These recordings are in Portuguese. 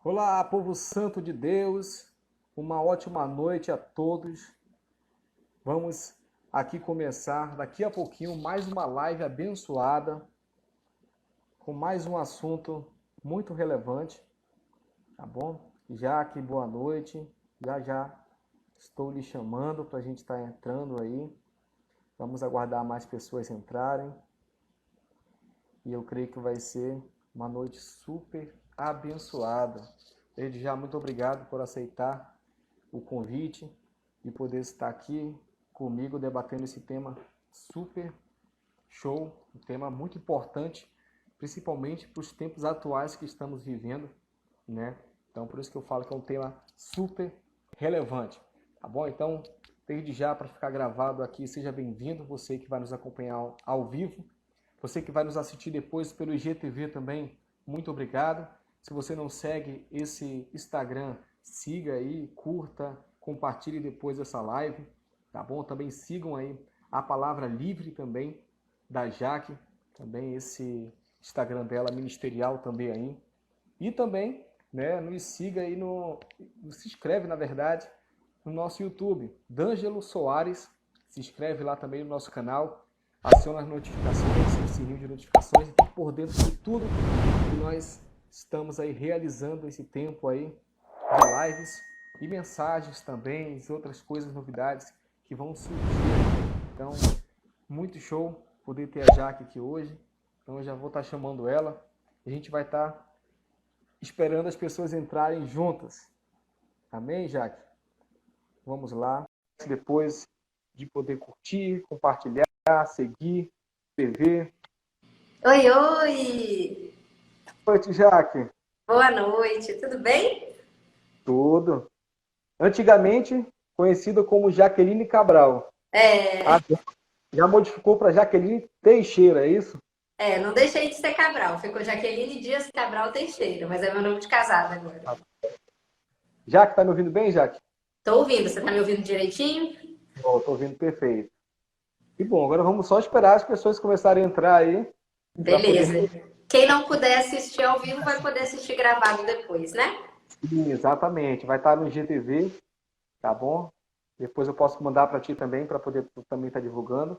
Olá, povo santo de Deus, uma ótima noite a todos. Vamos aqui começar daqui a pouquinho mais uma live abençoada com mais um assunto muito relevante, tá bom? Jaque, boa noite. Já estou lhe chamando para a gente estar entrando aí. Vamos aguardar mais pessoas entrarem. E eu creio que vai ser uma noite super abençoada. Desde já, muito obrigado por aceitar o convite e poder estar aqui comigo debatendo esse tema super show, um tema muito importante, principalmente para os tempos atuais que estamos vivendo, né? Então, por isso que eu falo que é um tema super relevante, tá bom? Então, desde já, para ficar gravado aqui, seja bem-vindo, você que vai nos acompanhar ao vivo, você que vai nos assistir depois pelo IGTV também, muito obrigado. Se você não segue esse Instagram, siga aí, curta, compartilhe depois essa live, tá bom? Também sigam aí a Palavra Livre também, da Jaque, também esse Instagram dela ministerial também aí. E também, né, nos siga aí se inscreve na verdade, no nosso YouTube, D'Angelo Soares, se inscreve lá também no nosso canal, aciona as notificações, o sininho de notificações e fique por dentro de tudo que nós estamos aí realizando esse tempo aí de lives e mensagens também, e outras coisas, novidades que vão surgir. Então, muito show poder ter a Jaque aqui hoje. Então, eu já vou estar chamando ela. A gente vai estar esperando as pessoas entrarem juntas. Amém, Jaque? Vamos lá. Depois de poder curtir, compartilhar, seguir, escrever. Oi, oi! Boa noite, Jaque. Boa noite, tudo bem? Tudo. Antigamente conhecida como Jaqueline Cabral. É, Agora já modificou para Jaqueline Teixeira, é isso? não deixei de ser Cabral, ficou Jaqueline Dias Cabral Teixeira, mas é meu nome de casada agora. Jaque, tá me ouvindo bem, Jaque? Tô ouvindo, você tá me ouvindo direitinho? Tô ouvindo perfeito. E bom, agora vamos só esperar as pessoas começarem a entrar aí para Beleza. poder. Quem não puder assistir ao vivo vai poder assistir gravado depois, né? Sim, exatamente. Vai estar no IGTV, tá bom? Depois eu posso mandar para ti também, para poder tu também estar divulgando.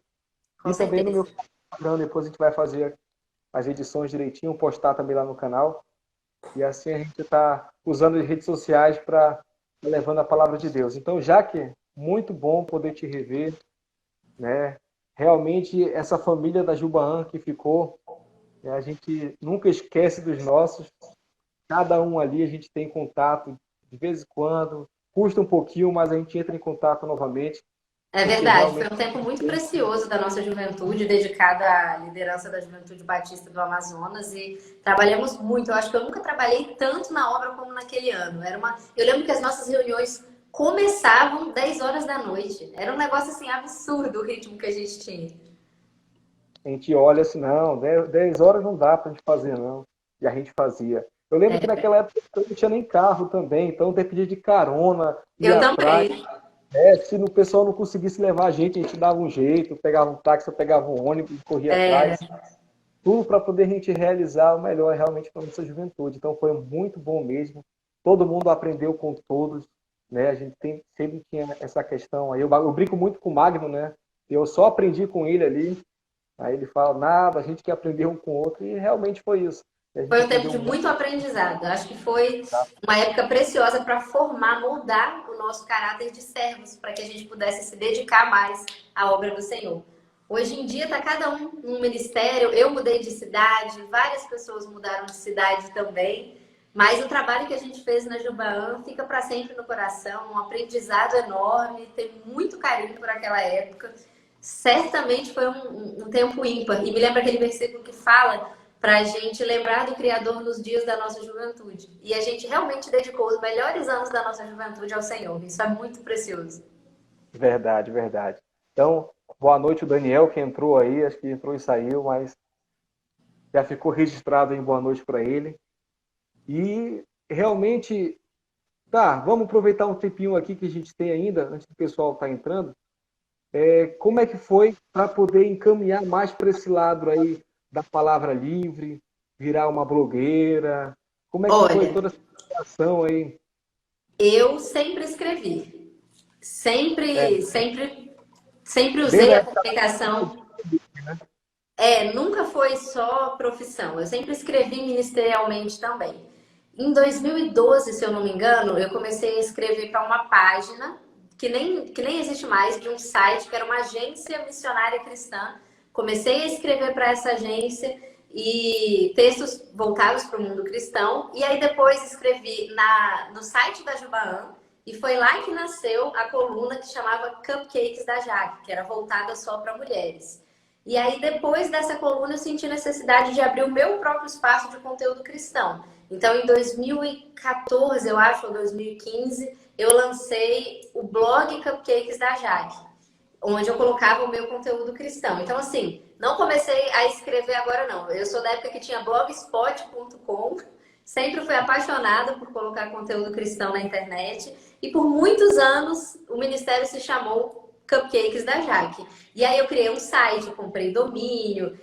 Com E também no meu certeza. Instagram, depois a gente vai fazer as edições direitinho, postar também lá no canal. E assim a gente está usando as redes sociais para levando a palavra de Deus. Então, já que muito bom poder te rever, né? Realmente essa família da Jubaã que ficou, né? A gente nunca esquece dos nossos. Cada um ali a gente tem contato de vez em quando, custa um pouquinho, mas a gente entra em contato novamente, É porque verdade, foi realmente um tempo muito precioso da nossa juventude, dedicada à liderança da Juventude Batista do Amazonas e trabalhamos muito. Eu acho que eu nunca trabalhei tanto na obra como naquele ano. Eu lembro que as nossas reuniões começavam 10 horas da noite. Era um negócio assim absurdo o ritmo que a gente tinha. a gente olha assim, não, 10 horas não dá para a gente fazer, não. E a gente fazia. Eu lembro que naquela época eu não tinha nem carro também, então dependia de carona, Eu ia atrás. também. Se o pessoal não conseguisse levar a gente dava um jeito, pegava um táxi, eu pegava um ônibus e corria Era. atrás. Tudo para poder a gente realizar o melhor realmente para a nossa juventude. Então foi muito bom mesmo. Todo mundo aprendeu com todos, né? A gente sempre tinha essa questão aí. Eu brinco muito com o Magno, né? Eu só aprendi com ele ali. Aí ele fala, nada, a gente que aprendeu um com o outro, e realmente foi isso. E a gente Foi um tempo aprendeu de muito. muito aprendizado. Acho que foi uma época preciosa para formar, moldar o nosso caráter de servos, para que a gente pudesse se dedicar mais à obra do Senhor. Hoje em dia está cada um num ministério. Eu mudei de cidade, várias pessoas mudaram de cidade também. Mas o trabalho que a gente fez na Jubaã fica para sempre no coração, um aprendizado enorme, tenho muito carinho por aquela época. Certamente foi um tempo ímpar. E me lembra aquele versículo que fala para a gente lembrar do Criador nos dias da nossa juventude. E a gente realmente dedicou os melhores anos da nossa juventude ao Senhor. Isso é muito precioso. Verdade, verdade. Então, boa noite, o Daniel, que entrou aí, acho que entrou e saiu, mas já ficou registrado em boa noite para ele. E realmente, tá, vamos aproveitar um tempinho aqui que a gente tem ainda, antes do pessoal estar entrando. Como é que foi para poder encaminhar mais para esse lado aí da palavra livre, virar uma blogueira? Como é que foi Olha, toda essa ação aí. Eu sempre escrevi. É, Sempre desde usei a a época comunicação. né? Nunca foi só profissão. Eu sempre escrevi ministerialmente também. Em 2012, se eu não me engano, eu comecei a escrever para uma página que nem existe mais, de um site que era uma agência missionária cristã. Comecei a escrever para essa agência e textos voltados para o mundo cristão. E aí depois escrevi no site da Jubaã. E foi lá que nasceu a coluna que chamava Cupcakes da Jaque, que era voltada só para mulheres. E aí, depois dessa coluna, eu senti necessidade de abrir o meu próprio espaço de conteúdo cristão. Então, em 2014, eu acho, ou 2015, eu lancei o blog Cupcakes da Jaque, onde eu colocava o meu conteúdo cristão. Então, assim, não comecei a escrever agora, não. Eu sou da época que tinha blogspot.com, sempre fui apaixonada por colocar conteúdo cristão na internet, e por muitos anos o ministério se chamou Cupcakes da Jaque. E aí eu criei um site, comprei domínio,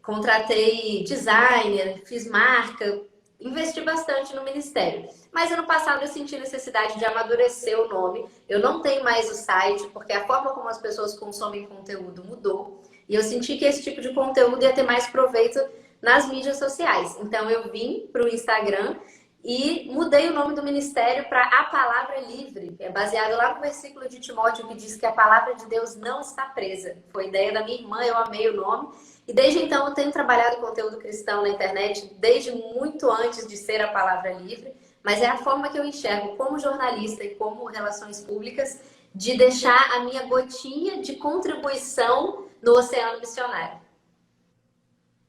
contratei designer, fiz marca, investi bastante no ministério. Mas ano passado eu senti necessidade de amadurecer o nome. Eu não tenho mais o site, porque a forma como as pessoas consomem conteúdo mudou. E eu senti que esse tipo de conteúdo ia ter mais proveito nas mídias sociais. Então eu vim para o Instagram e mudei o nome do ministério para A Palavra Livre. É baseado lá no versículo de Timóteo que diz que a palavra de Deus não está presa. Foi ideia da minha irmã, eu amei o nome. E desde então eu tenho trabalhado conteúdo cristão na internet, desde muito antes de ser a Palavra Livre. Mas é a forma que eu enxergo como jornalista e como relações públicas de deixar a minha gotinha de contribuição no oceano missionário.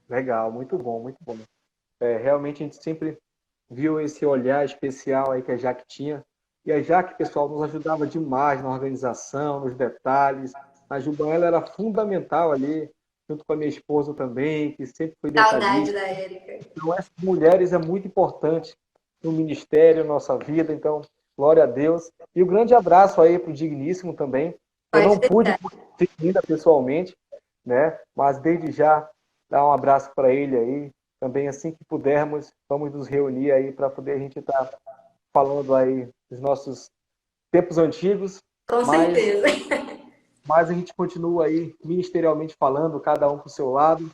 Legal, muito bom, muito bom. Realmente a gente sempre viu esse olhar especial aí que a Jaque tinha. E a Jaque, pessoal, nos ajudava demais na organização, nos detalhes. A Juban, ela era fundamental ali, junto com a minha esposa também, que sempre foi Saudade detalhista. da Érica. Então, essas mulheres é muito importante no ministério, na nossa vida. Então, glória a Deus. E um grande abraço aí para o Digníssimo também. Eu Pode não pude deixar. conhecer ainda pessoalmente, né? Mas desde já dar um abraço para ele aí. Também assim que pudermos, vamos nos reunir aí para poder a gente estar falando aí dos nossos tempos antigos, Com mas certeza. a gente continua aí ministerialmente falando, cada um para o seu lado,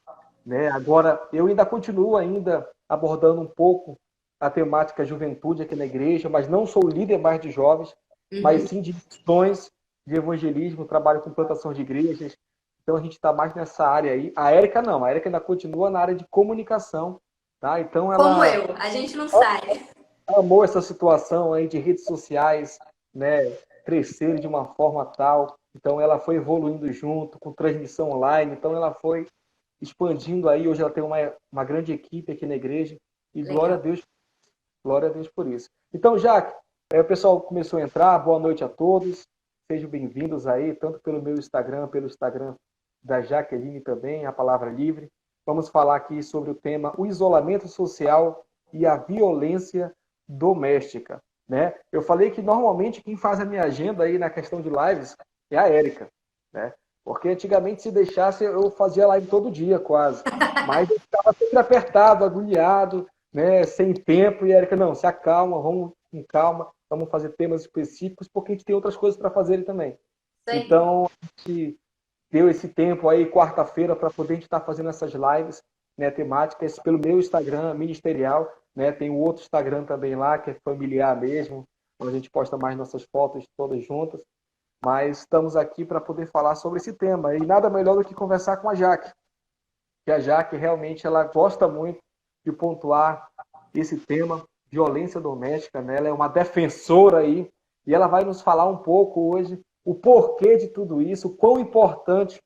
né? Agora, eu ainda continuo ainda abordando um pouco a temática juventude aqui na igreja, mas não sou líder mais de jovens, mas Uhum. sim de missões, de evangelismo, trabalho com plantação de igrejas. Então a gente está mais nessa área aí. A Érica não, a Érica ainda continua na área de comunicação, tá? Então Como ela eu, a gente não sai. amou essa situação aí de redes sociais, né, crescerem de uma forma tal. Então ela foi evoluindo junto com transmissão online. Então ela foi expandindo aí. Hoje ela tem uma grande equipe aqui na igreja e Legal. glória a Deus por isso. Então, Jaque, o pessoal começou a entrar. Boa noite a todos. Sejam bem-vindos aí, tanto pelo meu Instagram, pelo Instagram da Jaqueline também, a Palavra Livre. Vamos falar aqui sobre o tema o isolamento social e a violência doméstica, né? Eu falei que normalmente quem faz a minha agenda aí na questão de lives é a Érica, né? Porque antigamente, se deixasse, eu fazia live todo dia, quase. Mas eu ficava sempre apertado, agoniado, né? Sem tempo. E a Erika, não, se acalma, vamos com calma, vamos fazer temas específicos, porque a gente tem outras coisas para fazer também. Isso aí. Então, a gente deu esse tempo aí, quarta-feira, para poder a gente estar fazendo essas lives, né, temáticas, pelo meu Instagram ministerial, né? Tem um outro Instagram também lá, que é familiar mesmo, onde a gente posta mais nossas fotos todas juntas. Mas estamos aqui para poder falar sobre esse tema. E nada melhor do que conversar com a Jaque, que a Jaque realmente ela gosta muito de pontuar esse tema, violência doméstica, né? Ela é uma defensora aí, e ela vai nos falar um pouco hoje o porquê de tudo isso, o quão importante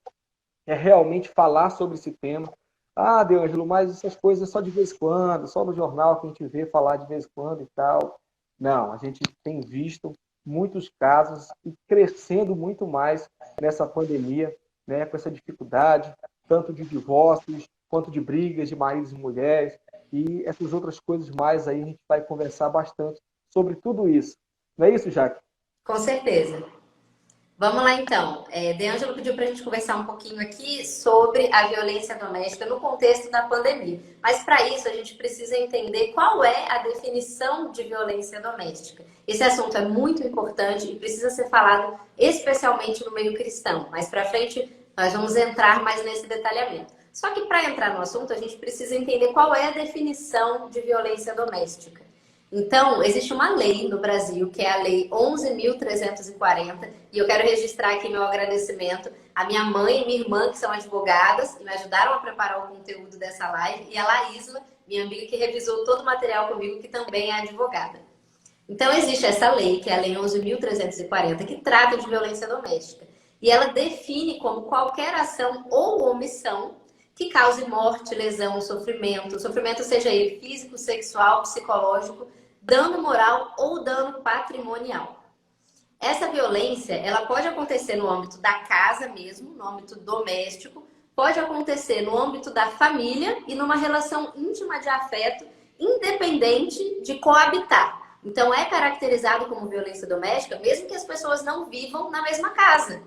é realmente falar sobre esse tema. Ah, Deângelo, mas essas coisas só de vez em quando, só no jornal que a gente vê falar de vez em quando e tal. Não, a gente tem visto muitos casos e crescendo muito mais nessa pandemia, né, com essa dificuldade, tanto de divórcios, quanto de brigas de maridos e mulheres, e essas outras coisas mais aí a gente vai conversar bastante sobre tudo isso. Não é isso, Jaque? Com certeza. Vamos lá, então. De Ângelo pediu para a gente conversar um pouquinho aqui sobre a violência doméstica no contexto da pandemia. Mas, para isso, a gente precisa entender qual é a definição de violência doméstica. Esse assunto é muito importante e precisa ser falado especialmente no meio cristão. Mais para frente, nós vamos entrar mais nesse detalhamento. Só que, para entrar no assunto, a gente precisa entender qual é a definição de violência doméstica. Então, existe uma lei no Brasil, que é a Lei 11.340, e eu quero registrar aqui meu agradecimento à minha mãe e minha irmã, que são advogadas, e me ajudaram a preparar o conteúdo dessa live, e a Laísla, minha amiga, que revisou todo o material comigo, que também é advogada. Então, existe essa lei, que é a Lei 11.340, que trata de violência doméstica. E ela define como qualquer ação ou omissão que cause morte, lesão, sofrimento seja ele físico, sexual, psicológico, dano moral ou dano patrimonial. Essa violência, ela pode acontecer no âmbito da casa mesmo, no âmbito doméstico, pode acontecer no âmbito da família e numa relação íntima de afeto, independente de coabitar. Então, é caracterizado como violência doméstica, mesmo que as pessoas não vivam na mesma casa.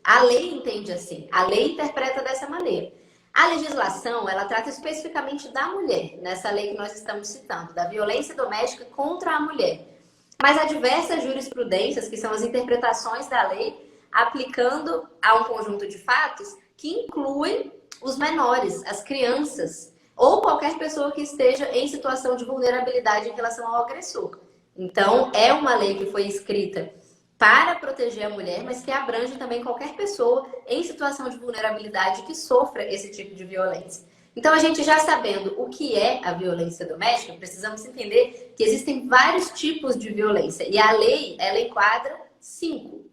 A lei entende assim, a lei interpreta dessa maneira. A legislação, ela trata especificamente da mulher, nessa lei que nós estamos citando, da violência doméstica contra a mulher. Mas há diversas jurisprudências, que são as interpretações da lei, aplicando a um conjunto de fatos que incluem os menores, as crianças, ou qualquer pessoa que esteja em situação de vulnerabilidade em relação ao agressor. Então, é uma lei que foi escrita para proteger a mulher, mas que abrange também qualquer pessoa em situação de vulnerabilidade que sofra esse tipo de violência. Então, a gente já sabendo o que é a violência doméstica, precisamos entender que existem vários tipos de violência. E a lei, ela enquadra 5.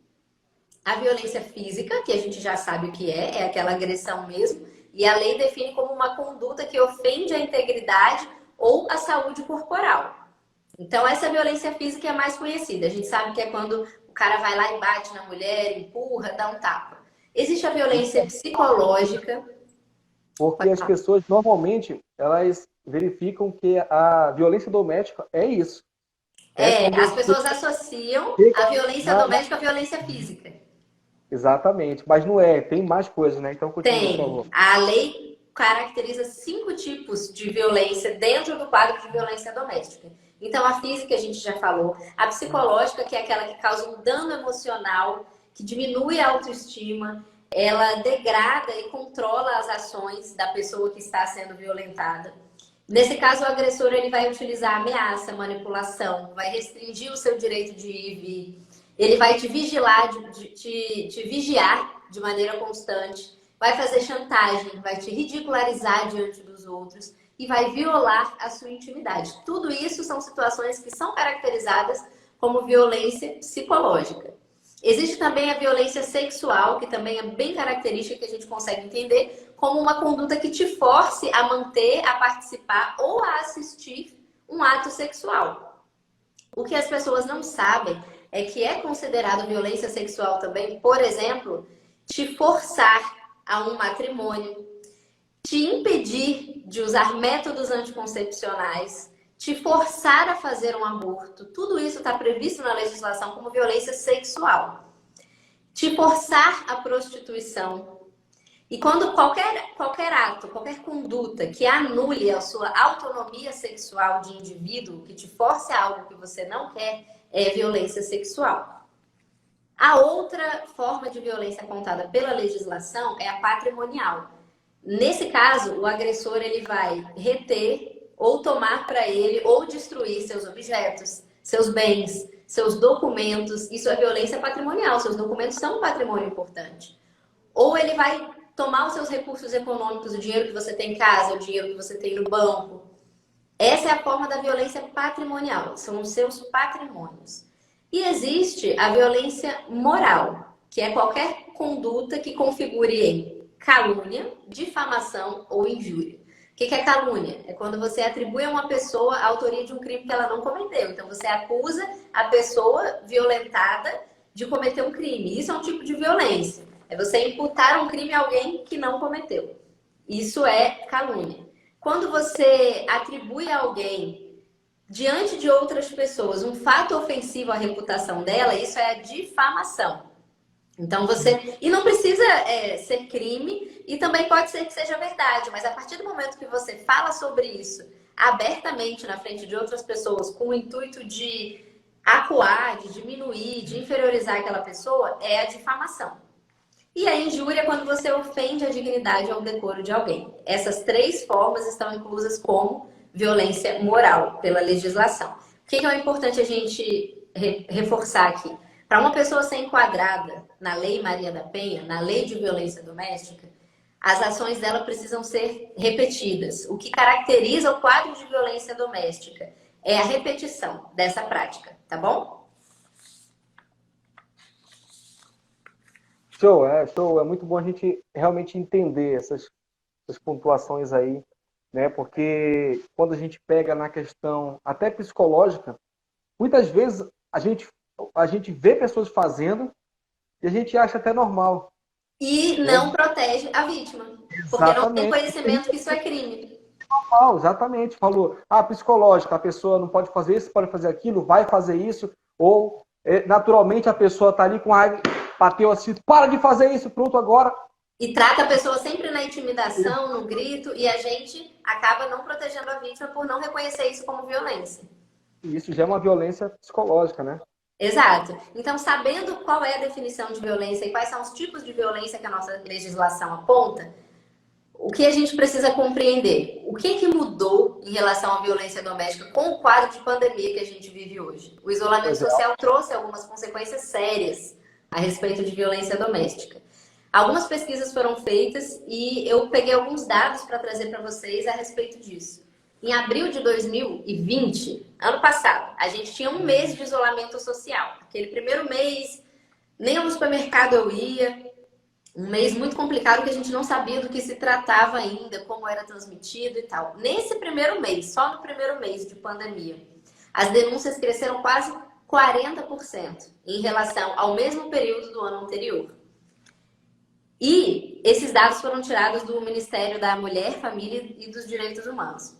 A violência física, que a gente já sabe o que é aquela agressão mesmo. E a lei define como uma conduta que ofende a integridade ou a saúde corporal. Então, essa violência física é a mais conhecida. A gente sabe que é quando o cara vai lá e bate na mulher, empurra, dá um tapa. Existe a violência psicológica. Porque as pessoas, normalmente, elas verificam que a violência doméstica é isso. As pessoas associam a violência doméstica à violência física. Exatamente, mas não é, tem mais coisas, né? Então, continua, por favor. A lei caracteriza 5 tipos de violência dentro do quadro de violência doméstica. Então, a física a gente já falou, a psicológica, que é aquela que causa um dano emocional, que diminui a autoestima, ela degrada e controla as ações da pessoa que está sendo violentada. Nesse caso, o agressor ele vai utilizar ameaça, manipulação, vai restringir o seu direito de ir e vir, ele vai te vigiar de maneira constante, vai fazer chantagem, vai te ridicularizar diante dos outros e vai violar a sua intimidade. Tudo isso são situações que são caracterizadas como violência psicológica. Existe também a violência sexual, que também é bem característica, que a gente consegue entender como uma conduta que te force a manter, a participar ou a assistir um ato sexual. O que as pessoas não sabem é que é considerado violência sexual também, por exemplo, te forçar a um matrimônio, te impedir de usar métodos anticoncepcionais, te forçar a fazer um aborto. Tudo isso está previsto na legislação como violência sexual. Te forçar a prostituição. E quando qualquer ato, qualquer conduta que anule a sua autonomia sexual de indivíduo, que te force a algo que você não quer, é violência sexual. A outra forma de violência apontada pela legislação é a patrimonial. Nesse caso, o agressor ele vai reter ou tomar para ele ou destruir seus objetos, seus bens, seus documentos. Isso é violência patrimonial, seus documentos são um patrimônio importante. Ou ele vai tomar os seus recursos econômicos, o dinheiro que você tem em casa, o dinheiro que você tem no banco. Essa é a forma da violência patrimonial, são os seus patrimônios. E existe a violência moral, que é qualquer conduta que configure em calúnia, difamação ou injúria. O que é calúnia? É quando você atribui a uma pessoa a autoria de um crime que ela não cometeu. Então, você acusa a pessoa violentada de cometer um crime. Isso é um tipo de violência. É você imputar um crime a alguém que não cometeu. Isso é calúnia. Quando você atribui a alguém, diante de outras pessoas, um fato ofensivo à reputação dela, isso é difamação. Então e não precisa ser crime, e também pode ser que seja verdade, mas a partir do momento que você fala sobre isso abertamente na frente de outras pessoas, com o intuito de acuar, de diminuir, de inferiorizar aquela pessoa, é a difamação. E a injúria é quando você ofende a dignidade ou o decoro de alguém. Essas 3 formas estão inclusas como violência moral pela legislação. O que é importante a gente reforçar aqui? Para uma pessoa ser enquadrada na Lei Maria da Penha, na Lei de Violência Doméstica, as ações dela precisam ser repetidas. O que caracteriza o quadro de violência doméstica é a repetição dessa prática, tá bom? Show, show. É muito bom a gente realmente entender essas pontuações aí, né? Porque quando a gente pega na questão até psicológica, muitas vezes a gente vê pessoas fazendo e a gente acha até normal. E não protege a vítima. Porque não tem conhecimento que isso é crime. Normal, exatamente. Falou, psicológica, a pessoa não pode fazer isso, pode fazer aquilo, vai fazer isso, ou naturalmente a pessoa está ali com raiva, bateu assim, para de fazer isso, pronto, agora. E trata a pessoa sempre na intimidação, no grito, e a gente acaba não protegendo a vítima por não reconhecer isso como violência. E isso já é uma violência psicológica, né? Exato. Então, sabendo qual é a definição de violência e quais são os tipos de violência que a nossa legislação aponta, o que a gente precisa compreender? O que mudou em relação à violência doméstica com o quadro de pandemia que a gente vive hoje? O isolamento social trouxe algumas consequências sérias a respeito de violência doméstica. Algumas pesquisas foram feitas e eu peguei alguns dados para trazer para vocês a respeito disso. Em abril de 2020, ano passado, a gente tinha um mês de isolamento social. Aquele primeiro mês, nem ao supermercado eu ia. Um mês muito complicado que a gente não sabia do que se tratava ainda, como era transmitido e tal. Nesse primeiro mês, só no primeiro mês de pandemia, as denúncias cresceram quase 40% em relação ao mesmo período do ano anterior. E esses dados foram tirados do Ministério da Mulher, Família e dos Direitos Humanos.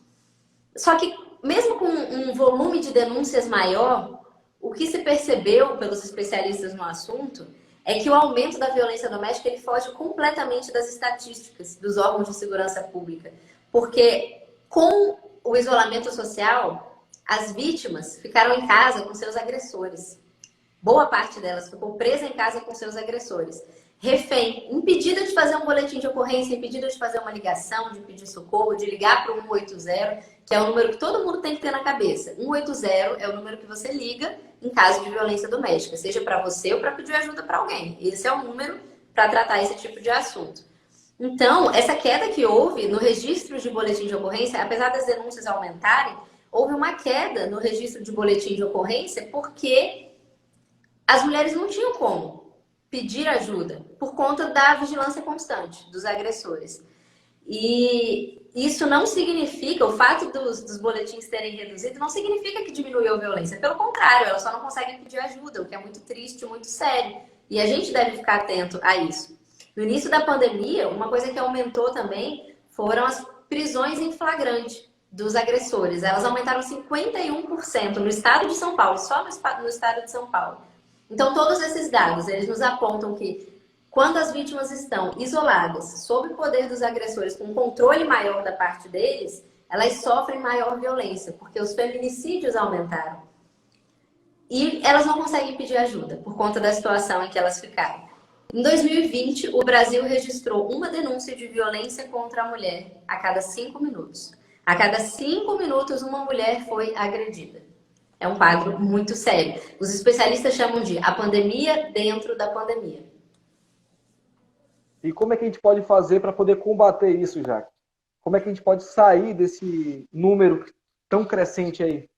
Só que, mesmo com um volume de denúncias maior, o que se percebeu pelos especialistas no assunto é que o aumento da violência doméstica ele foge completamente das estatísticas dos órgãos de segurança pública. Porque, com o isolamento social, as vítimas ficaram em casa com seus agressores. Boa parte delas ficou presa em casa com seus agressores. Refém, impedida de fazer um boletim de ocorrência, impedida de fazer uma ligação, de pedir socorro, de ligar para o 180, que é o número que todo mundo tem que ter na cabeça. 180 é o número que você liga em caso de violência doméstica, seja para você ou para pedir ajuda para alguém. Esse é o número para tratar esse tipo de assunto. Então, essa queda que houve no registro de boletim de ocorrência, apesar das denúncias aumentarem, houve uma queda no registro de boletim de ocorrência porque as mulheres não tinham como pedir ajuda por conta da vigilância constante dos agressores. E isso não significa, o fato dos boletins terem reduzido, não significa que diminuiu a violência. Pelo contrário, elas só não conseguem pedir ajuda, o que é muito triste, muito sério. E a gente deve ficar atento a isso. No início da pandemia, uma coisa que aumentou também foram as prisões em flagrante dos agressores. Elas aumentaram 51% no estado de São Paulo, só no estado de São Paulo. Então, todos esses dados, eles nos apontam que quando as vítimas estão isoladas, sob o poder dos agressores, com um controle maior da parte deles, elas sofrem maior violência, porque os feminicídios aumentaram. E elas não conseguem pedir ajuda, por conta da situação em que elas ficaram. Em 2020, o Brasil registrou uma denúncia de violência contra a mulher a cada 5 minutos. A cada 5 minutos, uma mulher foi agredida. É um quadro muito sério. Os especialistas chamam de a pandemia dentro da pandemia. E como é que a gente pode fazer para poder combater isso, Jaque? Como é que a gente pode sair desse número tão crescente aí?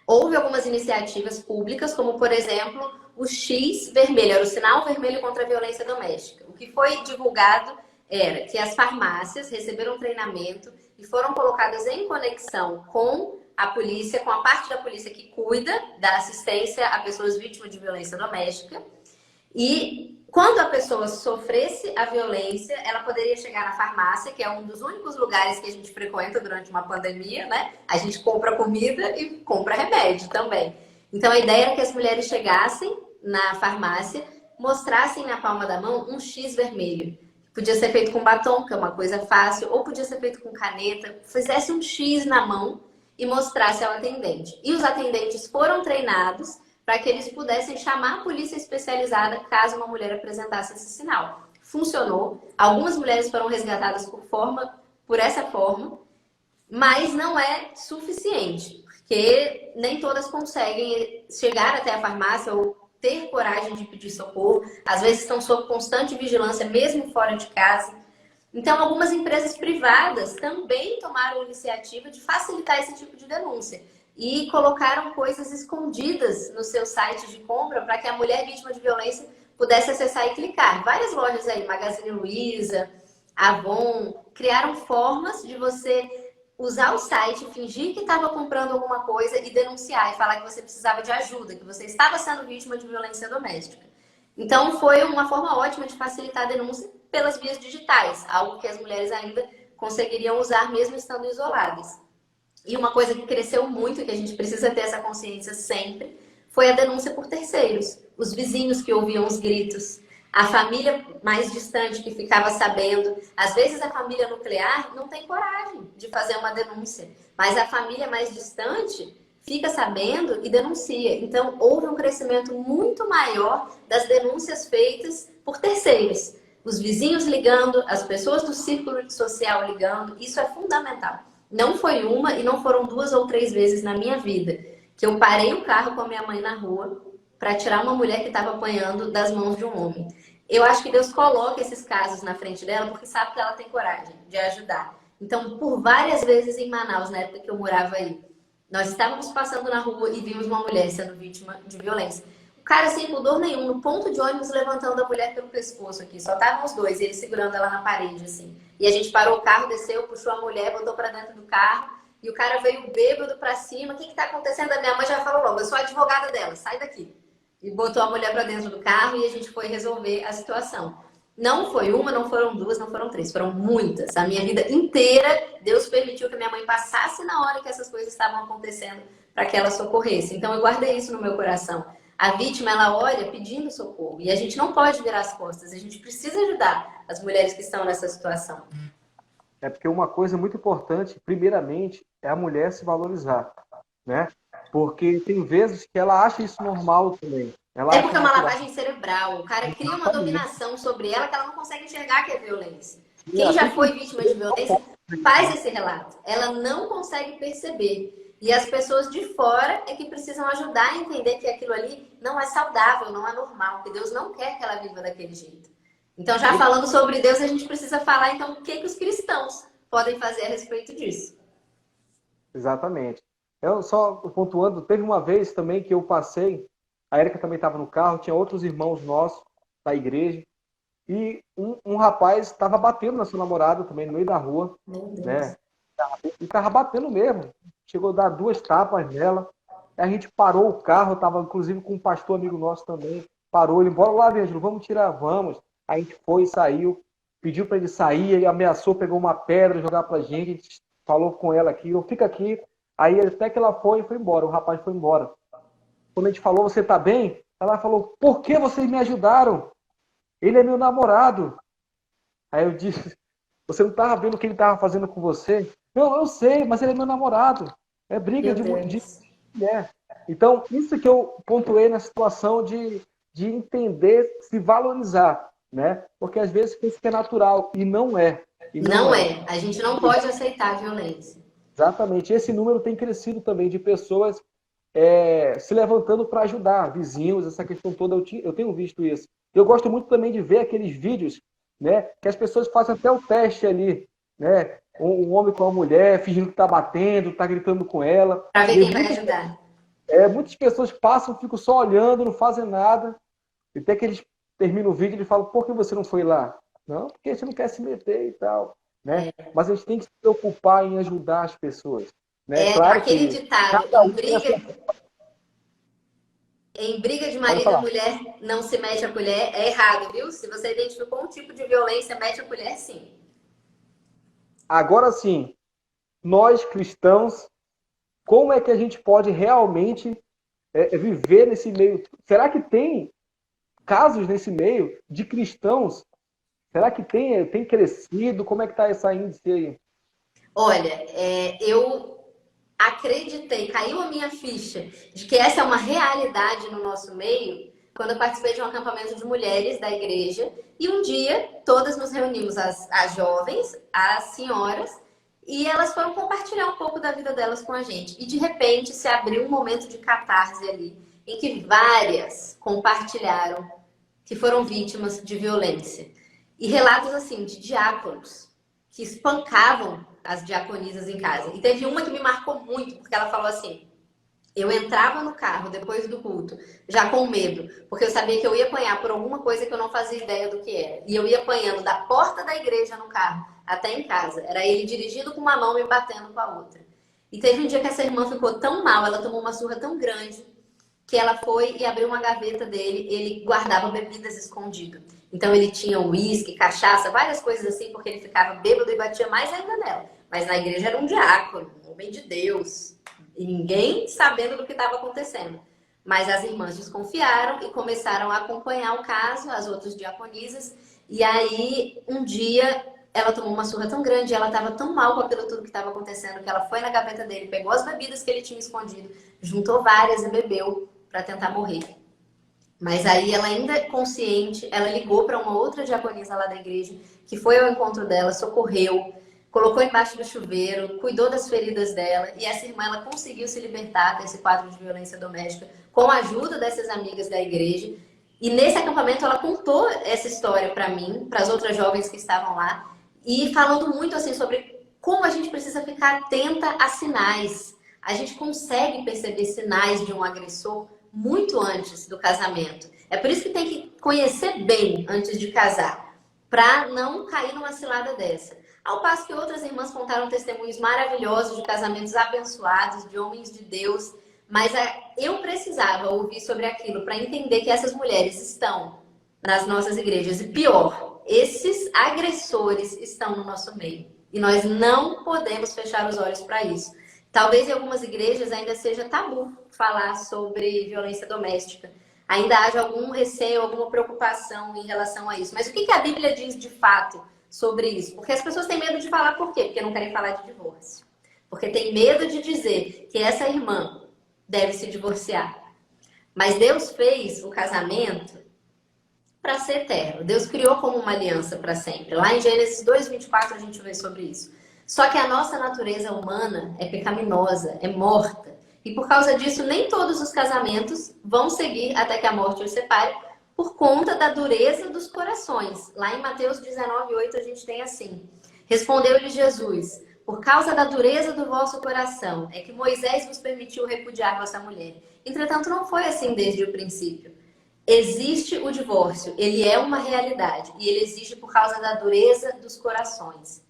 Houve algumas iniciativas públicas, como, por exemplo, o X vermelho, era o sinal vermelho contra a violência doméstica. O que foi divulgado era que as farmácias receberam treinamento e foram colocadas em conexão com a polícia, com a parte da polícia que cuida da assistência a pessoas vítimas de violência doméstica. E quando a pessoa sofresse a violência, ela poderia chegar na farmácia, que é um dos únicos lugares que a gente frequenta durante uma pandemia, né? A gente compra comida e compra remédio também. Então, a ideia era que as mulheres chegassem na farmácia, mostrassem na palma da mão um X vermelho. Podia ser feito com batom, que é uma coisa fácil, ou podia ser feito com caneta. Fizesse um X na mão e mostrasse ao atendente. E os atendentes foram treinados para que eles pudessem chamar a polícia especializada caso uma mulher apresentasse esse sinal. Funcionou. Algumas mulheres foram resgatadas por essa forma, mas não é suficiente, porque nem todas conseguem chegar até a farmácia ou ter coragem de pedir socorro. Às vezes estão sob constante vigilância, mesmo fora de casa. Então, algumas empresas privadas também tomaram a iniciativa de facilitar esse tipo de denúncia e colocaram coisas escondidas no seu site de compra para que a mulher vítima de violência pudesse acessar e clicar. Várias lojas aí, Magazine Luiza, Avon, criaram formas de você usar o site, fingir que estava comprando alguma coisa e denunciar e falar que você precisava de ajuda, que você estava sendo vítima de violência doméstica. Então, foi uma forma ótima de facilitar a denúncia pelas vias digitais, algo que as mulheres ainda conseguiriam usar mesmo estando isoladas. E uma coisa que cresceu muito, que a gente precisa ter essa consciência sempre, foi a denúncia por terceiros. Os vizinhos que ouviam os gritos, a família mais distante que ficava sabendo. Às vezes a família nuclear não tem coragem de fazer uma denúncia, mas a família mais distante fica sabendo e denuncia. Então houve um crescimento muito maior das denúncias feitas por terceiros. Os vizinhos ligando, as pessoas do círculo social ligando, isso é fundamental. Não foi uma e não foram 2 ou 3 vezes na minha vida que eu parei o carro com a minha mãe na rua para tirar uma mulher que estava apanhando das mãos de um homem. Eu acho que Deus coloca esses casos na frente dela porque sabe que ela tem coragem de ajudar. Então, por várias vezes em Manaus, na época que eu morava aí, nós estávamos passando na rua e vimos uma mulher sendo vítima de violência. O cara, sem pudor nenhum, no ponto de ônibus, levantando a mulher pelo pescoço aqui. Só estavam os dois, ele segurando ela na parede, assim. E a gente parou o carro, desceu, puxou a mulher, botou para dentro do carro. E o cara veio bêbado pra cima. O que tá acontecendo? A minha mãe já falou logo, eu sou a advogada dela, sai daqui. E botou a mulher pra dentro do carro e a gente foi resolver a situação. Não foi uma, não foram 2, não foram 3, foram muitas. A minha vida inteira, Deus permitiu que a minha mãe passasse na hora que essas coisas estavam acontecendo para que ela socorresse. Então eu guardei isso no meu coração. A vítima, ela olha pedindo socorro. E a gente não pode virar as costas. A gente precisa ajudar as mulheres que estão nessa situação. É porque uma coisa muito importante, primeiramente, é a mulher se valorizar, né? Porque tem vezes que ela acha isso normal também. Ela É porque é uma natural. lavagem cerebral. O cara cria uma dominação sobre ela que ela não consegue enxergar que é violência. Quem já foi vítima de violência faz esse relato. Ela não consegue perceber. E as pessoas de fora é que precisam ajudar a entender que aquilo ali não é saudável, não é normal, que Deus não quer que ela viva daquele jeito. Então, já falando sobre Deus, a gente precisa falar, então, o que os cristãos podem fazer a respeito disso. Exatamente. Eu só pontuando, teve uma vez também que eu passei, a Érica também estava no carro, tinha outros irmãos nossos da igreja, e um rapaz estava batendo na sua namorada também, no meio da rua, né? E estava batendo mesmo. Chegou a dar 2 tapas nela. A gente parou o carro, estava inclusive com um pastor amigo nosso também. Parou ele, bora lá, Ângelo, vamos tirar, vamos. A gente foi, saiu, pediu para ele sair, ele ameaçou, pegou uma pedra, jogar pra gente, a gente falou com ela aqui, eu fica aqui. Aí até que ela foi embora, o rapaz foi embora. Quando a gente falou, você tá bem? Ela falou, por que vocês me ajudaram? Ele é meu namorado. Aí eu disse, você não estava vendo o que ele estava fazendo com você? Não, eu sei, mas ele é meu namorado. É briga de mulher. Então, isso que eu pontuei na situação de entender, se valorizar, né? Porque às vezes pensa que é natural e não é. Não é. A gente não pode aceitar a violência. Exatamente. Esse número tem crescido também de pessoas se levantando para ajudar vizinhos, essa questão toda. Eu tenho visto isso. Eu gosto muito também de ver aqueles vídeos, né, que as pessoas fazem até o teste ali, né? Um homem com uma mulher, fingindo que está batendo, está gritando com ela. Para ver quem vai ajudar. Muitas pessoas passam, ficam só olhando, não fazem nada. E até que eles terminam o vídeo e eles falam, por que você não foi lá? Não, porque a gente não quer se meter e tal. Né? Mas a gente tem que se preocupar em ajudar as pessoas. Né? Claro aquele que ditado, em briga de marido e mulher não se mete a colher, é errado, viu? Se você identificou um tipo de violência, mete a colher sim. Agora sim, nós cristãos, como é que a gente pode realmente viver nesse meio? Será que tem casos nesse meio de cristãos? Será que tem crescido? Como é que está essa índice aí? Olha, eu acreditei, caiu a minha ficha de que essa é uma realidade no nosso meio quando eu participei de um acampamento de mulheres da igreja e um dia todas nos reunimos, as jovens, as senhoras, e elas foram compartilhar um pouco da vida delas com a gente. E de repente se abriu um momento de catarse ali, em que várias compartilharam que foram vítimas de violência. E relatos assim de diáconos que espancavam as diaconisas em casa. E teve uma que me marcou muito, porque ela falou assim: eu entrava no carro depois do culto, já com medo, porque eu sabia que eu ia apanhar por alguma coisa que eu não fazia ideia do que era. E eu ia apanhando da porta da igreja no carro até em casa. Era ele dirigindo com uma mão e batendo com a outra. E teve um dia que essa irmã ficou tão mal, ela tomou uma surra tão grande, que ela foi e abriu uma gaveta dele, ele guardava bebidas escondido. Então ele tinha uísque, cachaça, várias coisas assim, porque ele ficava bêbado e batia mais ainda nela. Mas na igreja era um diácono, um homem de Deus, e ninguém sabendo do que estava acontecendo. Mas as irmãs desconfiaram e começaram a acompanhar o caso, as outras diaconisas, e aí um dia ela tomou uma surra tão grande, ela estava tão mal com aquilo tudo que estava acontecendo, que ela foi na gaveta dele, pegou as bebidas que ele tinha escondido, juntou várias e bebeu para tentar morrer. Mas aí ela ainda consciente, ela ligou para uma outra diaconisa lá da igreja, que foi ao encontro dela, socorreu, colocou embaixo do chuveiro, cuidou das feridas dela, e essa irmã ela conseguiu se libertar desse quadro de violência doméstica com a ajuda dessas amigas da igreja. E nesse acampamento ela contou essa história para mim, para as outras jovens que estavam lá, e falando muito assim sobre como a gente precisa ficar atenta a sinais. A gente consegue perceber sinais de um agressor muito antes do casamento. É por isso que tem que conhecer bem antes de casar, para não cair numa cilada dessa. Ao passo que outras irmãs contaram testemunhos maravilhosos de casamentos abençoados, de homens de Deus, mas eu precisava ouvir sobre aquilo para entender que essas mulheres estão nas nossas igrejas. E pior, esses agressores estão no nosso meio. E nós não podemos fechar os olhos para isso. Talvez em algumas igrejas ainda seja tabu falar sobre violência doméstica. Ainda haja algum receio, alguma preocupação em relação a isso. Mas o que a Bíblia diz de fato sobre isso? Porque as pessoas têm medo de falar por quê? Porque não querem falar de divórcio. Porque tem medo de dizer que essa irmã deve se divorciar. Mas Deus fez o casamento para ser eterno. Deus criou como uma aliança para sempre. Lá em Gênesis 2:24 a gente vê sobre isso. Só que a nossa natureza humana é pecaminosa, é morta. E por causa disso, nem todos os casamentos vão seguir até que a morte os separe, por conta da dureza dos corações. Lá em Mateus 19:8 a gente tem assim: respondeu-lhe Jesus: por causa da dureza do vosso coração, é que Moisés vos permitiu repudiar vossa mulher. Entretanto, não foi assim desde o princípio. Existe o divórcio, ele é uma realidade, e ele existe por causa da dureza dos corações.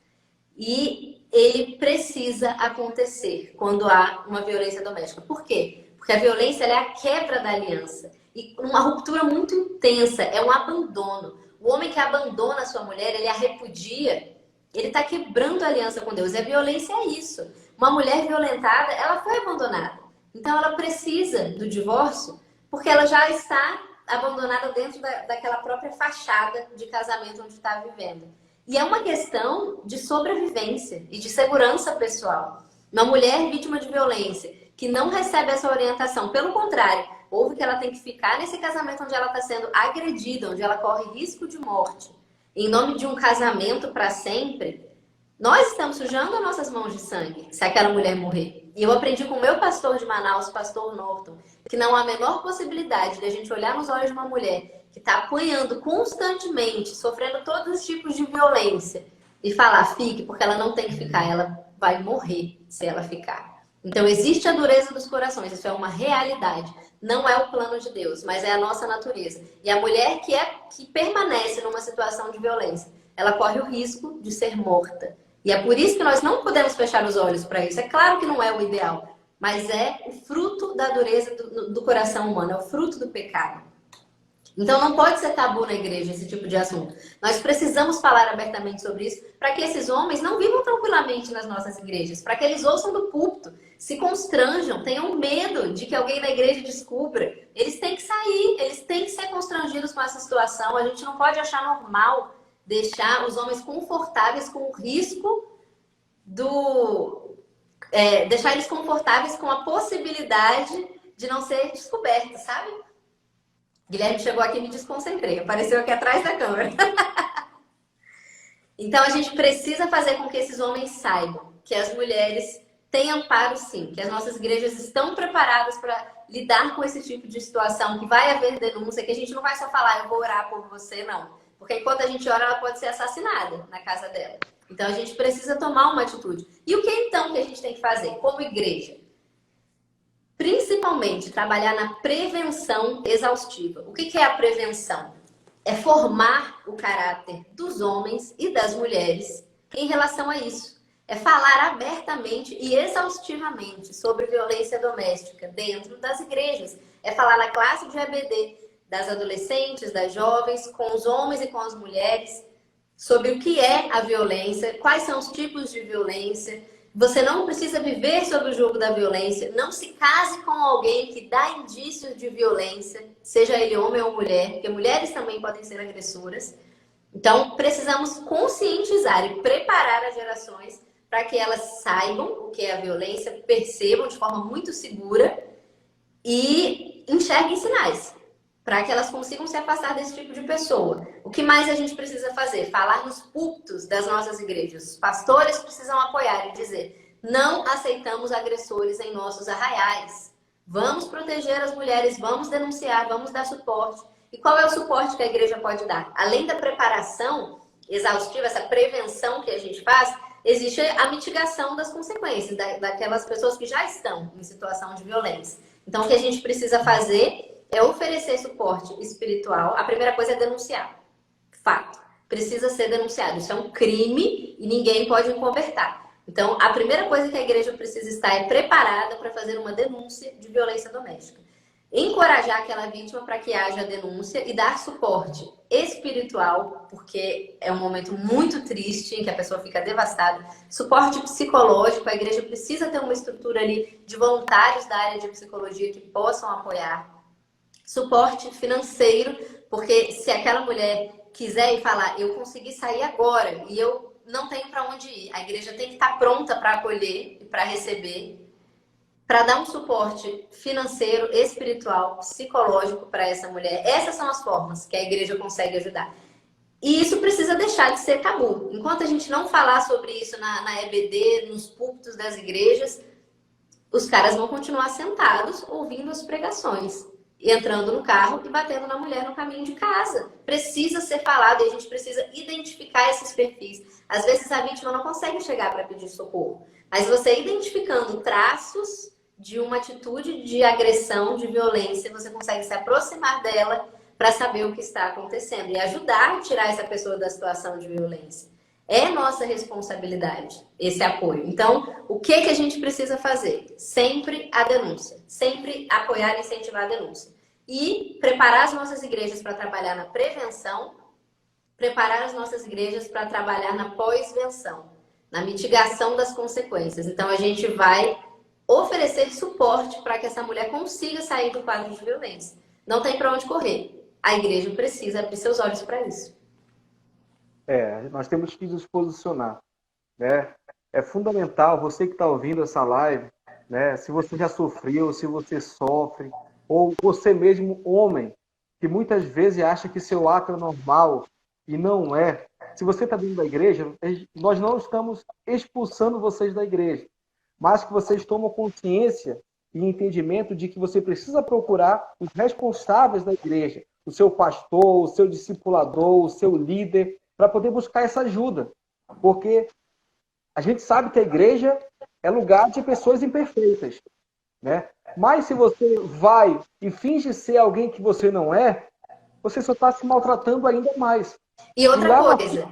E ele precisa acontecer quando há uma violência doméstica. Por quê? Porque a violência ela é a quebra da aliança. E uma ruptura muito intensa, é um abandono. O homem que abandona a sua mulher, ele a repudia, ele está quebrando a aliança com Deus. E a violência é isso. Uma mulher violentada, ela foi abandonada. Então ela precisa do divórcio, porque ela já está abandonada dentro daquela própria fachada de casamento onde está vivendo. E é uma questão de sobrevivência e de segurança pessoal. Uma mulher vítima de violência que não recebe essa orientação, pelo contrário, ouve que ela tem que ficar nesse casamento onde ela está sendo agredida, onde ela corre risco de morte, em nome de um casamento para sempre, nós estamos sujando as nossas mãos de sangue se aquela mulher morrer. E eu aprendi com o meu pastor de Manaus, pastor Norton, que não há a menor possibilidade de a gente olhar nos olhos de uma mulher que está apanhando constantemente, sofrendo todos os tipos de violência, e falar, fique, porque ela não tem que ficar, ela vai morrer se ela ficar. Então existe a dureza dos corações, isso é uma realidade. Não é o plano de Deus, mas é a nossa natureza. E a mulher que permanece numa situação de violência, ela corre o risco de ser morta. E é por isso que nós não podemos fechar os olhos para isso. É claro que não é o ideal, mas é o fruto da dureza do coração humano, é o fruto do pecado. Então não pode ser tabu na igreja esse tipo de assunto. Nós precisamos falar abertamente sobre isso para que esses homens não vivam tranquilamente nas nossas igrejas, para que eles ouçam do púlpito, se constranjam, tenham medo de que alguém na igreja descubra. Eles têm que sair, eles têm que ser constrangidos com essa situação. A gente não pode achar normal deixar os homens confortáveis com o risco deixar eles confortáveis com a possibilidade de não ser descoberto, sabe? Guilherme chegou aqui e me desconcentrei. Apareceu aqui atrás da câmera. Então, a gente precisa fazer com que esses homens saibam que as mulheres têm amparo, sim. Que as nossas igrejas estão preparadas para lidar com esse tipo de situação. Que vai haver denúncia. Que a gente não vai só falar, eu vou orar por você, não. Porque enquanto a gente ora, ela pode ser assassinada na casa dela. Então, a gente precisa tomar uma atitude. E o que então que a gente tem que fazer como igreja? Principalmente, trabalhar na prevenção exaustiva. O que é a prevenção? É formar o caráter dos homens e das mulheres em relação a isso. É falar abertamente e exaustivamente sobre violência doméstica dentro das igrejas. É falar na classe de EBD, das adolescentes, das jovens, com os homens e com as mulheres, sobre o que é a violência, quais são os tipos de violência. Você não precisa viver sob o jugo da violência. Não se case com alguém que dá indícios de violência, seja ele homem ou mulher, porque mulheres também podem ser agressoras. Então, precisamos conscientizar e preparar as gerações para que elas saibam o que é a violência, percebam de forma muito segura e enxerguem sinais, para que elas consigam se afastar desse tipo de pessoa. O que mais a gente precisa fazer? Falar nos púlpitos das nossas igrejas. Os pastores precisam apoiar e dizer: não aceitamos agressores em nossos arraiais. Vamos proteger as mulheres, vamos denunciar, vamos dar suporte. E qual é o suporte que a igreja pode dar? Além da preparação exaustiva, essa prevenção que a gente faz, existe a mitigação das consequências daquelas pessoas que já estão em situação de violência. Então, o que a gente precisa fazer é oferecer suporte espiritual. A primeira coisa é denunciar. Fato. Precisa ser denunciado. Isso é um crime e ninguém pode encobertar. Então, a primeira coisa que a igreja precisa estar é preparada para fazer uma denúncia de violência doméstica. Encorajar aquela vítima para que haja denúncia e dar suporte espiritual, porque é um momento muito triste em que a pessoa fica devastada. Suporte psicológico, a igreja precisa ter uma estrutura ali de voluntários da área de psicologia que possam apoiar. Suporte financeiro, porque se aquela mulher quiser ir falar, eu consegui sair agora e eu não tenho para onde ir, a igreja tem que estar pronta para acolher e para receber, para dar um suporte financeiro, espiritual, psicológico para essa mulher. Essas são as formas que a igreja consegue ajudar. E isso precisa deixar de ser tabu. Enquanto a gente não falar sobre isso na EBD, nos púlpitos das igrejas, os caras vão continuar sentados ouvindo as pregações, entrando no carro e batendo na mulher no caminho de casa. Precisa ser falado e a gente precisa identificar esses perfis. Às vezes a vítima não consegue chegar para pedir socorro, mas você identificando traços de uma atitude de agressão, de violência, você consegue se aproximar dela para saber o que está acontecendo e ajudar a tirar essa pessoa da situação de violência. É nossa responsabilidade esse apoio. Então, o que a gente precisa fazer? Sempre a denúncia. Sempre apoiar e incentivar a denúncia. E preparar as nossas igrejas para trabalhar na prevenção, preparar as nossas igrejas para trabalhar na pós-venção, na mitigação das consequências. Então, a gente vai oferecer suporte para que essa mulher consiga sair do quadro de violência. Não tem para onde correr. A igreja precisa abrir seus olhos para isso. Nós temos que nos posicionar, né? É fundamental, você que está ouvindo essa live, né? Se você já sofreu, se você sofre, ou você mesmo, homem, que muitas vezes acha que seu ato é normal e não é. Se você está dentro da igreja, nós não estamos expulsando vocês da igreja, mas que vocês tomam consciência e entendimento de que você precisa procurar os responsáveis da igreja, o seu pastor, o seu discipulador, o seu líder, para poder buscar essa ajuda. Porque a gente sabe que a igreja é lugar de pessoas imperfeitas, né? Mas se você vai e finge ser alguém que você não é, você só está se maltratando ainda mais. E outra coisa,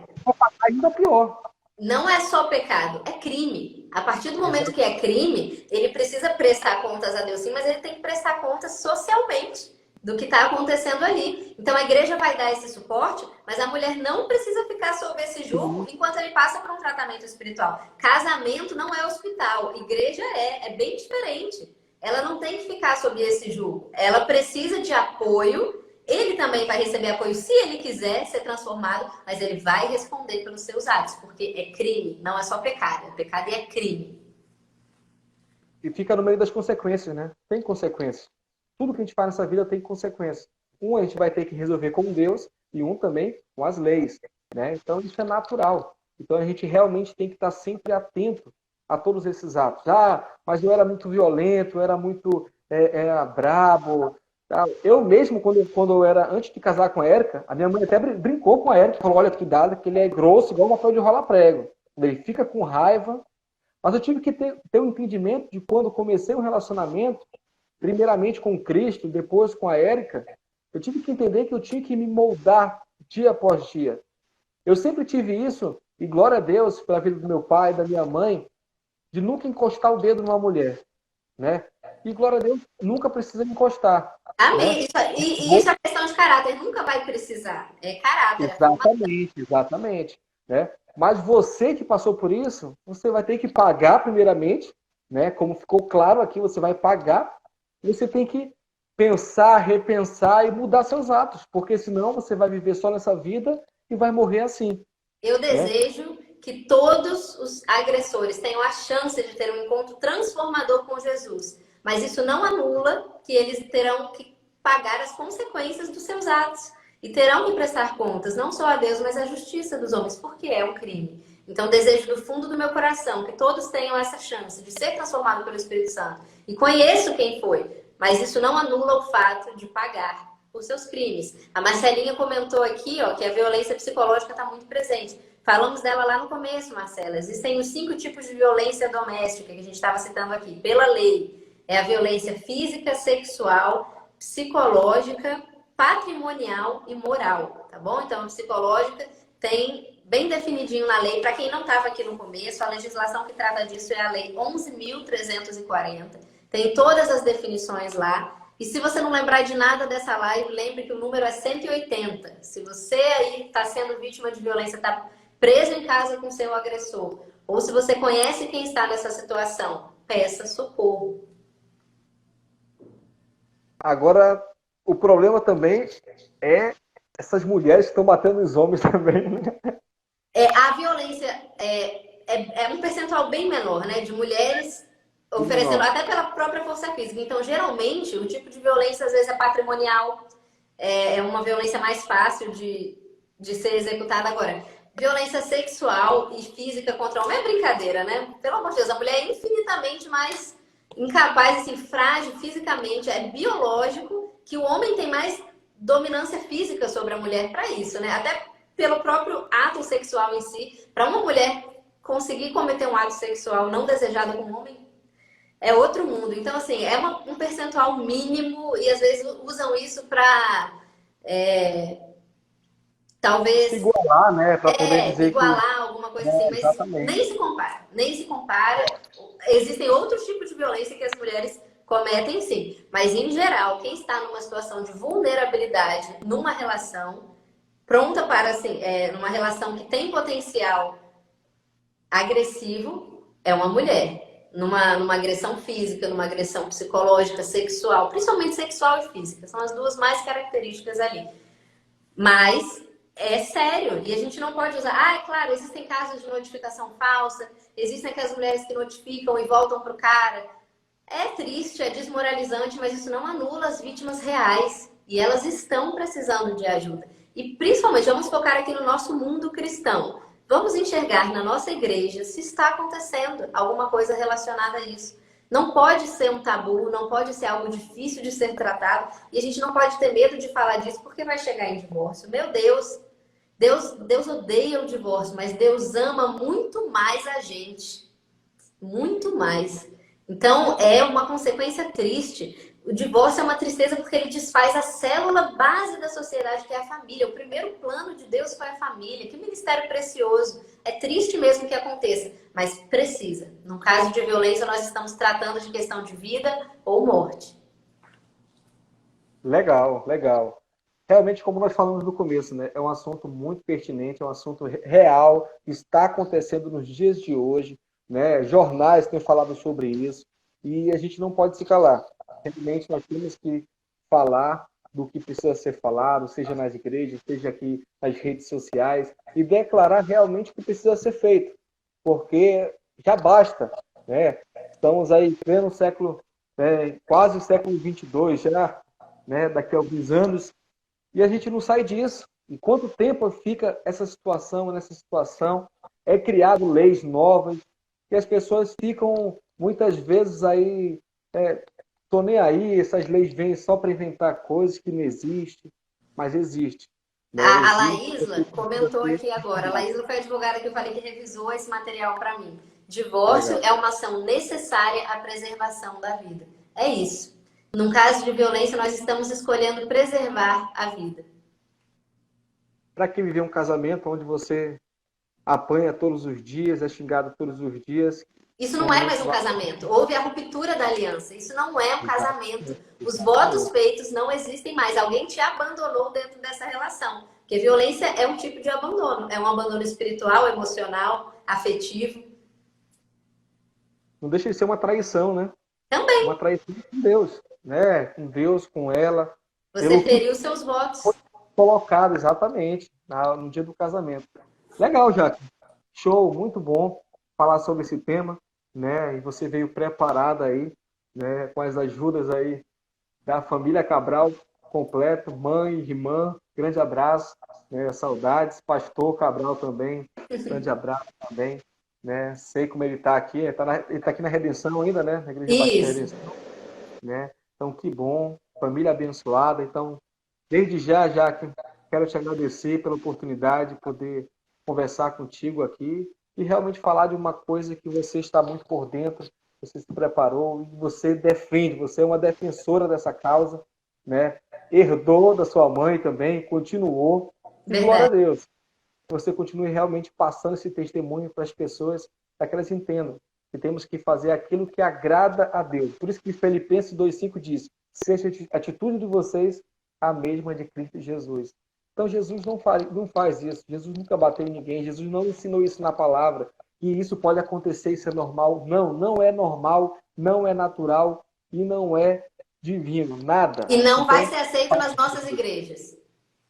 ainda pior. Não é só pecado, é crime. A partir do momento que é crime, ele precisa prestar contas a Deus, sim, mas ele tem que prestar contas socialmente do que está acontecendo ali. Então a igreja vai dar esse suporte, mas a mulher não precisa ficar sob esse jugo enquanto ele passa por um tratamento espiritual. Casamento não é hospital, igreja é bem diferente. Ela não tem que ficar sob esse jugo. Ela precisa de apoio. Ele também vai receber apoio se ele quiser ser transformado, mas ele vai responder pelos seus atos, porque é crime, não é só pecado. É pecado e é crime. E fica no meio das consequências, né? Tem consequências. Tudo que a gente faz nessa vida tem consequências. Um a gente vai ter que resolver com Deus e um também com as leis, né? Então isso é natural. Então a gente realmente tem que estar sempre atento a todos esses atos. Ah, mas eu era muito violento, eu era muito brabo. Tá? Eu mesmo, quando eu era, antes de casar com a Érica, a minha mãe até brincou com a Érica, falou, olha, cuidado, que ele é grosso, igual uma folha de rola prego. Ele fica com raiva. Mas eu tive que ter um entendimento de quando comecei um relacionamento, primeiramente com Cristo, depois com a Érica, eu tive que entender que eu tinha que me moldar dia após dia. Eu sempre tive isso, e glória a Deus pela vida do meu pai, da minha mãe, de nunca encostar o dedo numa mulher, né? E glória a Deus, nunca precisa encostar. Amém. Né? E isso é questão de caráter. Nunca vai precisar. É caráter. Exatamente. Né? Mas você que passou por isso, você vai ter que pagar primeiramente, né? Como ficou claro aqui, você vai pagar. Você tem que pensar, repensar e mudar seus atos, porque senão você vai viver só nessa vida e vai morrer assim. Eu desejo que todos os agressores tenham a chance de ter um encontro transformador com Jesus. Mas isso não anula que eles terão que pagar as consequências dos seus atos. E terão que prestar contas, não só a Deus, mas à justiça dos homens, porque é um crime. Então, desejo do fundo do meu coração que todos tenham essa chance de ser transformados pelo Espírito Santo. E conheço quem foi, mas isso não anula o fato de pagar por seus crimes. A Marcelinha comentou aqui, ó, que a violência psicológica está muito presente. Falamos dela lá no começo, Marcela. Existem os 5 tipos de violência doméstica que a gente estava citando aqui, pela lei. É a violência física, sexual, psicológica, patrimonial e moral, tá bom? Então, a psicológica tem bem definidinho na lei. Para quem não estava aqui no começo, a legislação que trata disso é a Lei 11.340. Tem todas as definições lá. E se você não lembrar de nada dessa live, lembre que o número é 180. Se você aí está sendo vítima de violência, está preso em casa com seu agressor, ou se você conhece quem está nessa situação, peça socorro. Agora, o problema também é essas mulheres que estão batendo nos homens também, né? A violência é um percentual bem menor, né? De mulheres oferecendo até pela própria força física. Então, geralmente, o tipo de violência às vezes é patrimonial, é uma violência mais fácil de ser executada. Agora, violência sexual e física contra o homem é brincadeira, né? Pelo amor de Deus, a mulher é infinitamente mais incapaz, assim, frágil fisicamente, é biológico que o homem tem mais dominância física sobre a mulher para isso, né? Até pelo próprio ato sexual em si. Para uma mulher conseguir cometer um ato sexual não desejado com um homem, é outro mundo. Então, assim, é um percentual mínimo e às vezes usam isso para talvez igualar, né? Para poder dizer igualar alguma coisa assim, mas exatamente. nem se compara. Existem outros tipos de violência que as mulheres cometem, sim. Mas, em geral, quem está numa situação de vulnerabilidade numa relação, pronta para, assim, numa relação que tem potencial agressivo, é uma mulher. Numa agressão física, numa agressão psicológica, sexual, principalmente sexual e física, são as duas mais características ali. Mas é sério, e a gente não pode usar. É claro, existem casos de notificação falsa, existem aquelas mulheres que notificam e voltam pro cara. É triste, é desmoralizante, mas isso não anula as vítimas reais. E elas estão precisando de ajuda. E principalmente, vamos focar aqui no nosso mundo cristão. Vamos enxergar na nossa igreja se está acontecendo alguma coisa relacionada a isso. Não pode ser um tabu, não pode ser algo difícil de ser tratado. E a gente não pode ter medo de falar disso porque vai chegar em divórcio. Meu Deus, Deus odeia o divórcio, mas Deus ama muito mais a gente. Muito mais. Então, é uma consequência triste. O divórcio é uma tristeza porque ele desfaz a célula base da sociedade, que é a família. O primeiro plano de Deus foi a família. Que ministério precioso. É triste mesmo que aconteça, mas precisa. No caso de violência, nós estamos tratando de questão de vida ou morte. Legal, legal. Realmente, como nós falamos no começo, né, é um assunto muito pertinente, é um assunto real, está acontecendo nos dias de hoje, né? Jornais têm falado sobre isso e a gente não pode se calar. Realmente, nós temos que falar do que precisa ser falado, seja nas igrejas, seja aqui nas redes sociais, e declarar realmente o que precisa ser feito, porque já basta, né? Estamos aí pleno século, quase o século 22 já, né? Daqui a alguns anos e a gente não sai disso. E quanto tempo fica essa situação, nessa situação, é criado leis novas, e as pessoas ficam muitas vezes aí, tô nem aí, essas leis vêm só para inventar coisas que não existem, mas existe. Né? A Existe. Laísla comentou aqui agora. A Laísla foi a advogada que eu falei que revisou esse material para mim. Divórcio Legal. é uma ação necessária à preservação da vida. É isso. Num caso de violência, nós estamos escolhendo preservar a vida. Para que viver um casamento onde você apanha todos os dias, é xingado todos os dias? Isso não é mais um casamento. Houve a ruptura da aliança. Isso não é um casamento. Os votos feitos não existem mais. Alguém te abandonou dentro dessa relação. Porque violência é um tipo de abandono. É um abandono espiritual, emocional, afetivo. Não deixa de ser uma traição, né? Também. Uma traição com Deus, né? Com Deus, com ela. Você feriu seus votos. Colocado exatamente no dia do casamento. Legal, Jaque. Show, muito bom falar sobre esse tema, né? E você veio preparada aí, né? Com as ajudas aí da família Cabral completo, mãe, irmã, grande abraço, né? Saudades, pastor Cabral também, grande abraço também, né? Sei como ele está aqui, ele tá aqui na Redenção ainda, né? Na Igreja Batista Redenção, né? Então, que bom, família abençoada. Então, desde já que quero te agradecer pela oportunidade de poder conversar contigo aqui e realmente falar de uma coisa que você está muito por dentro, você se preparou e você defende, você é uma defensora dessa causa, né? Herdou da sua mãe também, continuou. E glória a Deus. Você continue realmente passando esse testemunho para as pessoas, para que elas entendam que temos que fazer aquilo que agrada a Deus. Por isso que Filipenses 2,5 diz: seja a atitude de vocês a mesma de Cristo Jesus. Então Jesus não faz isso. Jesus nunca bateu em ninguém. Jesus não ensinou isso na palavra. E isso pode acontecer, isso é normal. Não, não é normal, não é natural e não é divino. Nada. E não vai ser aceito nas nossas igrejas.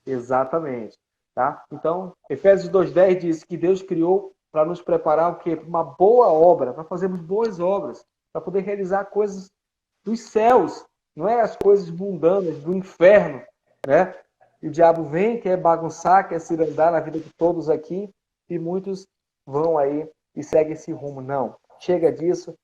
Exatamente. Tá? Então, Efésios 2,10 diz que Deus criou para nos preparar o quê? Para uma boa obra, para fazermos boas obras, para poder realizar coisas dos céus, não é as coisas mundanas do inferno, né? E o diabo vem, quer bagunçar, quer cirandar na vida de todos aqui, e muitos vão aí e seguem esse rumo. Não, chega disso,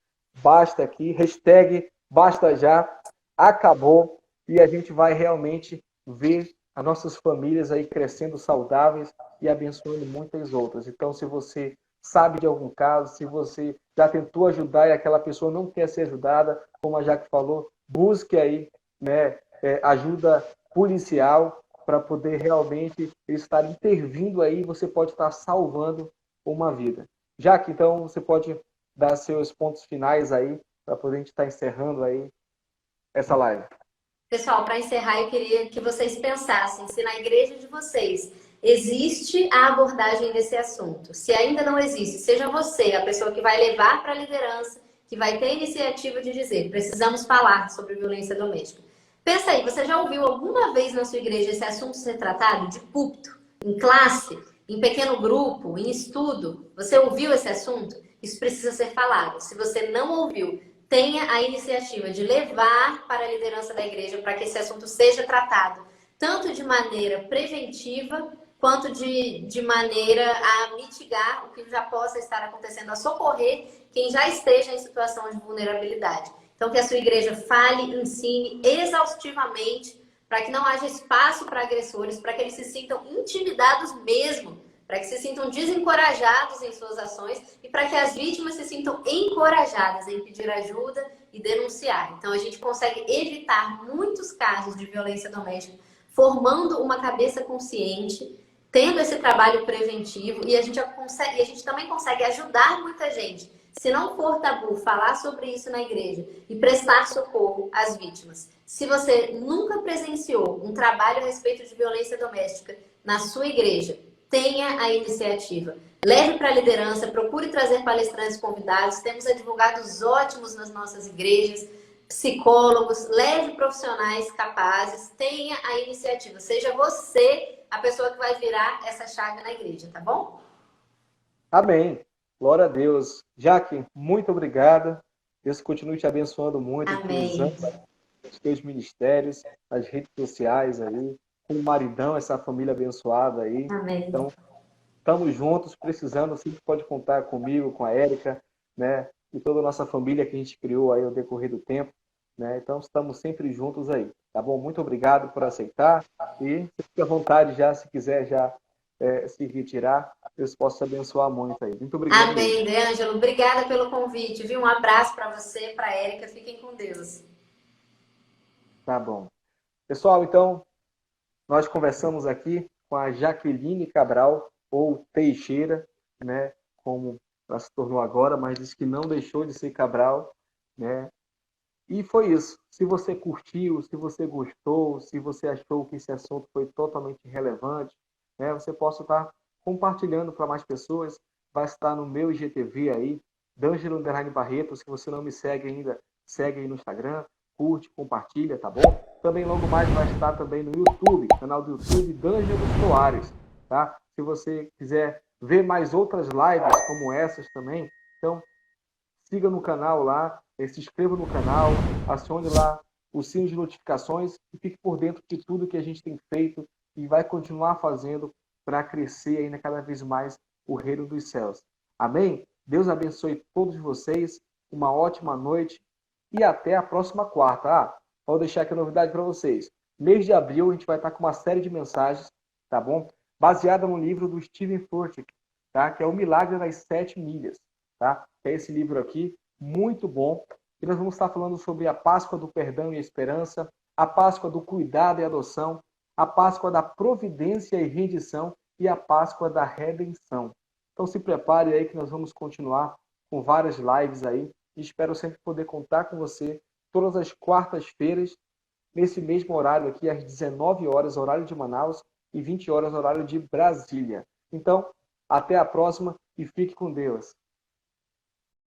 basta aqui, hashtag basta já, acabou, e a gente vai realmente ver as nossas famílias aí crescendo saudáveis e abençoando muitas outras. Então, se você sabe de algum caso, se você já tentou ajudar e aquela pessoa não quer ser ajudada, como a Jaque falou, busque aí, né, ajuda policial para poder realmente estar intervindo aí, você pode estar salvando uma vida. Jaque, então, você pode dar seus pontos finais aí, para poder a gente estar encerrando aí essa live. Pessoal, para encerrar, eu queria que vocês pensassem se na igreja de vocês existe a abordagem desse assunto. Se ainda não existe, seja você a pessoa que vai levar para a liderança, que vai ter a iniciativa de dizer: precisamos falar sobre violência doméstica. Pensa aí, você já ouviu alguma vez na sua igreja esse assunto ser tratado de púlpito, em classe, em pequeno grupo, em estudo? Você ouviu esse assunto? Isso precisa ser falado. Se você não ouviu, tenha a iniciativa de levar para a liderança da igreja para que esse assunto seja tratado, tanto de maneira preventiva, quanto de maneira a mitigar o que já possa estar acontecendo, a socorrer quem já esteja em situação de vulnerabilidade. Então, que a sua igreja fale, ensine exaustivamente, para que não haja espaço para agressores, para que eles se sintam intimidados mesmo, para que se sintam desencorajados em suas ações e para que as vítimas se sintam encorajadas em pedir ajuda e denunciar. Então, a gente consegue evitar muitos casos de violência doméstica formando uma cabeça consciente, tendo esse trabalho preventivo, e a gente também consegue ajudar muita gente, se não for tabu, falar sobre isso na igreja e prestar socorro às vítimas. Se você nunca presenciou um trabalho a respeito de violência doméstica na sua igreja, tenha a iniciativa. Leve para a liderança, procure trazer palestrantes convidados. Temos advogados ótimos nas nossas igrejas, psicólogos, leve profissionais capazes, tenha a iniciativa. Seja você a pessoa que vai virar essa chave na igreja, tá bom? Amém. Glória a Deus. Jaque, muito obrigada. Deus continue te abençoando muito, te Amém. usando nos teus ministérios, nas redes sociais aí, com o maridão, essa família abençoada aí. Amém. Então, estamos juntos, precisando, sempre pode contar comigo, com a Érica, né? E toda a nossa família que a gente criou aí ao decorrer do tempo, né? Então, estamos sempre juntos aí, tá bom? Muito obrigado por aceitar e fique à vontade já, se quiser já se retirar, Deus possa te abençoar muito aí. Muito obrigado mesmo. Amém, D'Angelo. Obrigada pelo convite, viu? Um abraço para você, para a Érica. Fiquem com Deus. Tá bom. Pessoal, então, nós conversamos aqui com a Jaqueline Cabral, ou Teixeira, né? Como ela se tornou agora, mas disse que não deixou de ser Cabral, né? E foi isso. Se você curtiu, se você gostou, se você achou que esse assunto foi totalmente relevante, né? Você possa estar compartilhando para mais pessoas. Vai estar no meu IGTV aí, D'Angelo Underline Barreto. Se você não me segue ainda, segue aí no Instagram, curte, compartilha, tá bom? Também logo mais vai estar também no YouTube, canal do YouTube D'Angelo Soares, tá? Se você quiser ver mais outras lives como essas também, então siga no canal lá, se inscreva no canal, acione lá o sino de notificações e fique por dentro de tudo que a gente tem feito e vai continuar fazendo para crescer ainda cada vez mais o reino dos céus. Amém? Deus abençoe todos vocês, uma ótima noite e até a próxima quarta. Vou deixar aqui a novidade para vocês. Mês de abril a gente vai estar com uma série de mensagens, tá bom? Baseada no livro do Steven Furtick, tá? Que é O Milagre das 7 Milhas, tá? É esse livro aqui, muito bom. E nós vamos estar falando sobre a Páscoa do perdão e esperança, a Páscoa do cuidado e adoção, a Páscoa da providência e rendição e a Páscoa da redenção. Então se prepare aí que nós vamos continuar com várias lives aí e espero sempre poder contar com você todas as quartas-feiras, nesse mesmo horário aqui, às 19 horas, horário de Manaus, e 20 horas, horário de Brasília. Então, até a próxima e fique com Deus.